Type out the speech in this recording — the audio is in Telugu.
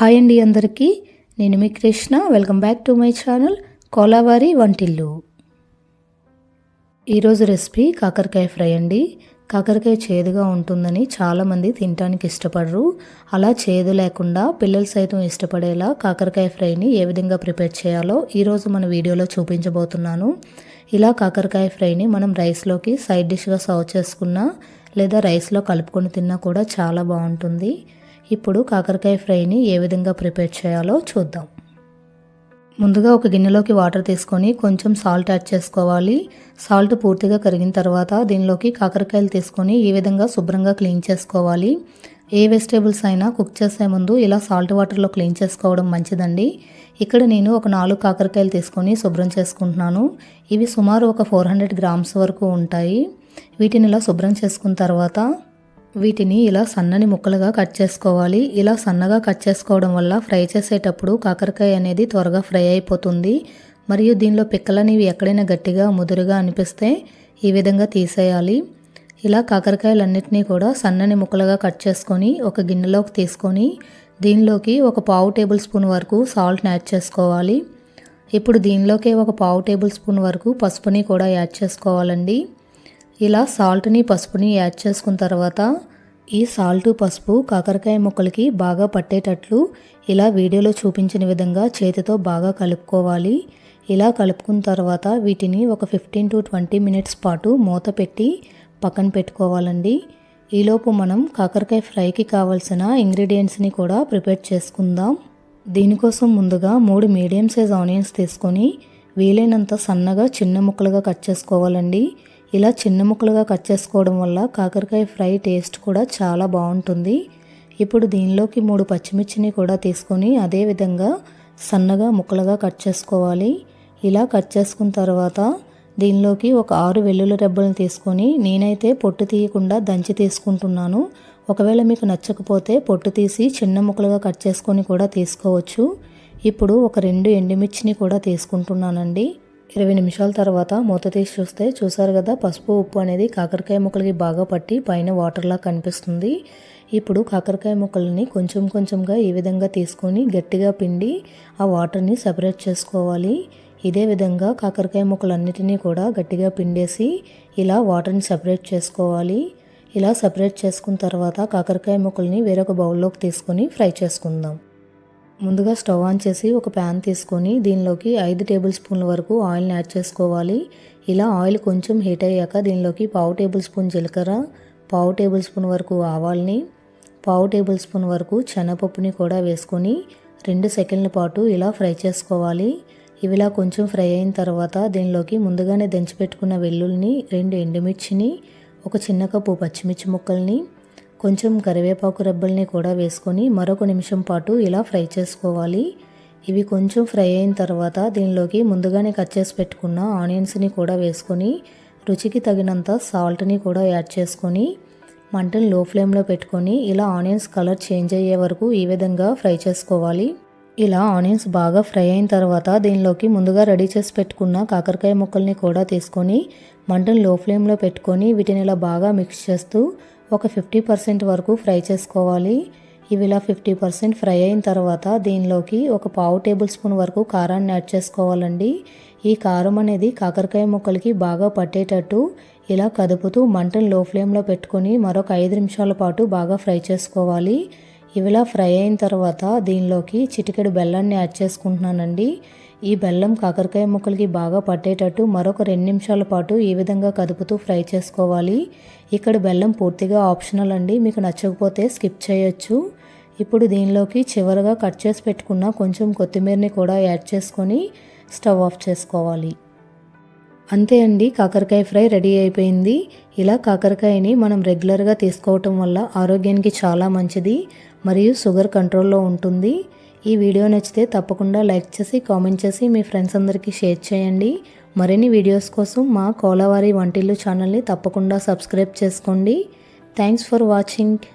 హాయ్ అండి అందరికీ, నేను మీ Krishna. Welcome back to my channel Kolavari వంటిల్లు. ఈరోజు రెసిపీ కాకరకాయ ఫ్రై అండి. కాకరకాయ చేదుగా ఉంటుందని చాలామంది తినడానికి ఇష్టపడరు. అలా చేదు లేకుండా పిల్లలు సైతం ఇష్టపడేలా కాకరకాయ ఫ్రైని ఏ విధంగా ప్రిపేర్ చేయాలో ఈరోజు మన వీడియోలో చూపించబోతున్నాను. ఇలా కాకరకాయ ఫ్రైని మనం రైస్లోకి సైడ్ డిష్గా సర్వ్ చేసుకున్నా లేదా రైస్లో కలుపుకొని తిన్నా కూడా చాలా బాగుంటుంది. ఇప్పుడు కాకరకాయ ఫ్రైని ఏ విధంగా ప్రిపేర్ చేయాలో చూద్దాం. ముందుగా ఒక గిన్నెలోకి వాటర్ తీసుకొని కొంచెం సాల్ట్ యాడ్ చేసుకోవాలి. సాల్ట్ పూర్తిగా కరిగిన తర్వాత దీనిలోకి కాకరకాయలు తీసుకొని ఈ విధంగా శుభ్రంగా క్లీన్ చేసుకోవాలి. ఏ వెజిటేబుల్స్ అయినా కుక్ చేసే ముందు ఇలా సాల్ట్ వాటర్లో క్లీన్ చేసుకోవడం మంచిదండి. ఇక్కడ నేను ఒక 4 కాకరకాయలు తీసుకొని శుభ్రం చేసుకుంటున్నాను. ఇవి సుమారు ఒక 400 గ్రామ్స్ వరకు ఉంటాయి. వీటిని ఇలా శుభ్రం చేసుకున్న తర్వాత వీటిని ఇలా సన్నని ముక్కలుగా కట్ చేసుకోవాలి. ఇలా సన్నగా కట్ చేసుకోవడం వల్ల ఫ్రై చేసేటప్పుడు కాకరకాయ అనేది త్వరగా ఫ్రై అయిపోతుంది. మరియు దీనిలో పిక్కలనేవి ఎక్కడైనా గట్టిగా ముదురుగా అనిపిస్తే ఈ విధంగా తీసేయాలి. ఇలా కాకరకాయలన్నిటినీ కూడా సన్నని ముక్కలుగా కట్ చేసుకొని ఒక గిన్నెలోకి తీసుకొని దీనిలోకి ఒక 1/2 టేబుల్ స్పూన్ వరకు సాల్ట్ని యాడ్ చేసుకోవాలి. ఇప్పుడు దీనిలోకి ఒక 1/2 టేబుల్ స్పూన్ వరకు పసుపుని కూడా యాడ్ చేసుకోవాలండి. ఇలా సాల్ట్ని పసుపుని యాడ్ చేసుకున్న తర్వాత ఈ సాల్ట్ పసుపు కాకరకాయ ముక్కలకి బాగా పట్టేటట్లు ఇలా వీడియోలో చూపించిన విధంగా చేతితో బాగా కలుపుకోవాలి. ఇలా కలుపుకున్న తర్వాత వీటిని ఒక 15 to 20 మినిట్స్ పాటు మూత పెట్టి పక్కన పెట్టుకోవాలండి. ఈలోపు మనం కాకరకాయ ఫ్రైకి కావాల్సిన ఇంగ్రీడియంట్స్ని కూడా ప్రిపేర్ చేసుకుందాం. దీనికోసం ముందుగా 3 మీడియం సైజ్ ఆనియన్స్ తీసుకొని వీలైనంత సన్నగా చిన్న ముక్కలుగా కట్ చేసుకోవాలండి. ఇలా చిన్న ముక్కలుగా కట్ చేసుకోవడం వల్ల కాకరకాయ ఫ్రై టేస్ట్ కూడా చాలా బాగుంటుంది. ఇప్పుడు దీనిలోకి 3 పచ్చిమిర్చిని కూడా తీసుకొని అదే విధంగా సన్నగా ముక్కలుగా కట్ చేసుకోవాలి. ఇలా కట్ చేసుకున్న తర్వాత దీనిలోకి ఒక 6 వెల్లుల్లి రెబ్బలను తీసుకొని నేనైతే పొట్టు తీయకుండా దంచి తీసుకుంటున్నాను. ఒకవేళ మీకు నచ్చకపోతే పొట్టు తీసి చిన్న ముక్కలుగా కట్ చేసుకొని కూడా తీసుకోవచ్చు. ఇప్పుడు ఒక 2 ఎండుమిర్చిని కూడా తీసుకుంటున్నానండి. 20 నిమిషాల తర్వాత మూత తీసి చూసారు కదా, పసుపు ఉప్పు అనేది కాకరకాయ ముక్కలకి బాగా పట్టి పైన వాటర్లా కనిపిస్తుంది. ఇప్పుడు కాకరకాయ ముక్కల్ని కొంచెం కొంచెంగా ఈ విధంగా తీసుకొని గట్టిగా పిండి ఆ వాటర్ని సెపరేట్ చేసుకోవాలి. ఇదే విధంగా కాకరకాయ ముక్కలన్నిటినీ కూడా గట్టిగా పిండేసి ఇలా వాటర్ని సెపరేట్ చేసుకోవాలి. ఇలా సెపరేట్ చేసుకున్న తర్వాత కాకరకాయ ముక్కల్ని వేరొక బౌల్లోకి తీసుకొని ఫ్రై చేసుకుందాం. ముందుగా స్టవ్ ఆన్ చేసి ఒక ప్యాన్ తీసుకొని దీనిలోకి 5 టేబుల్ స్పూన్ల వరకు ఆయిల్ని యాడ్ చేసుకోవాలి. ఇలా ఆయిల్ కొంచెం హీట్ అయ్యాక దీనిలోకి 1/2 టేబుల్ స్పూన్ జీలకర్ర, 1/2 టేబుల్ స్పూన్ వరకు ఆవాల్ని, 1/2 టేబుల్ స్పూన్ వరకు శనగపప్పుని కూడా వేసుకొని 2 సెకండ్ల పాటు ఇలా ఫ్రై చేసుకోవాలి. ఇవిలా కొంచెం ఫ్రై అయిన తర్వాత దీనిలోకి ముందుగానే దంచిపెట్టుకున్న వెల్లుల్లిని, 2 ఎండుమిర్చిని, ఒక చిన్న కప్పు పచ్చిమిర్చి ముక్కల్ని, కొంచెం కరివేపాకు రెబ్బల్ని కూడా వేసుకొని మరొక నిమిషం పాటు ఇలా ఫ్రై చేసుకోవాలి. ఇవి కొంచెం ఫ్రై అయిన తర్వాత దీనిలోకి ముందుగానే కట్ చేసి పెట్టుకున్న ఆనియన్స్ని కూడా వేసుకొని రుచికి తగినంత సాల్ట్ని కూడా యాడ్ చేసుకొని మంటను లో ఫ్లేమ్లో పెట్టుకొని ఇలా ఆనియన్స్ కలర్ చేంజ్ అయ్యే వరకు ఈ విధంగా ఫ్రై చేసుకోవాలి. ఇలా ఆనియన్స్ బాగా ఫ్రై అయిన తర్వాత దీనిలోకి ముందుగా రెడీ చేసి పెట్టుకున్న కాకరకాయ ముక్కల్ని కూడా తీసుకొని మంటను లో ఫ్లేమ్లో పెట్టుకొని వీటిని ఇలా బాగా మిక్స్ చేస్తూ ఒక 50% వరకు ఫ్రై చేసుకోవాలి. ఇవి ఇలా 50% ఫ్రై అయిన తర్వాత దీనిలోకి ఒక 1/2 టేబుల్ స్పూన్ వరకు కారాన్ని యాడ్ చేసుకోవాలండి. ఈ కారం అనేది కాకరకాయ ముక్కలకి బాగా పట్టేటట్టు ఇలా కదుపుతూ మంటను లో ఫ్లేమ్లో పెట్టుకొని మరొక 5 నిమిషాల పాటు బాగా ఫ్రై చేసుకోవాలి. ఇవిలా ఫ్రై అయిన తర్వాత దీనిలోకి చిటికెడు బెల్లాన్ని యాడ్ చేసుకుంటున్నానండి. ఈ బెల్లం కాకరకాయ ముక్కలకి బాగా పట్టేటట్టు మరొక 2 నిమిషాల పాటు ఈ విధంగా కదుపుతూ ఫ్రై చేసుకోవాలి. ఇక్కడ బెల్లం పూర్తిగా ఆప్షనల్ అండి, మీకు నచ్చకపోతే స్కిప్ చేయొచ్చు. ఇప్పుడు దీనిలోకి చివరగా కట్ చేసి పెట్టుకున్న కొంచెం కొత్తిమీరని కూడా యాడ్ చేసుకొని స్టవ్ ఆఫ్ చేసుకోవాలి. అంతే అండి, కాకరకాయ ఫ్రై రెడీ అయిపోయింది. ఇలా కాకరకాయని మనం రెగ్యులర్గా తీసుకోవటం వల్ల ఆరోగ్యానికి చాలా మంచిది మరియు షుగర్ కంట్రోల్లో ఉంటుంది. ఈ వీడియో నచ్చితే తప్పకుండా లైక్ చేసి కామెంట్ చేసి మీ ఫ్రెండ్స్ అందరికీ షేర్ చేయండి. మరిన్ని వీడియోస్ కోసం మా కోలావారి వంటిల్లు ఛానల్ని తప్పకుండా సబ్స్క్రైబ్ చేసుకోండి. Thanks for watching.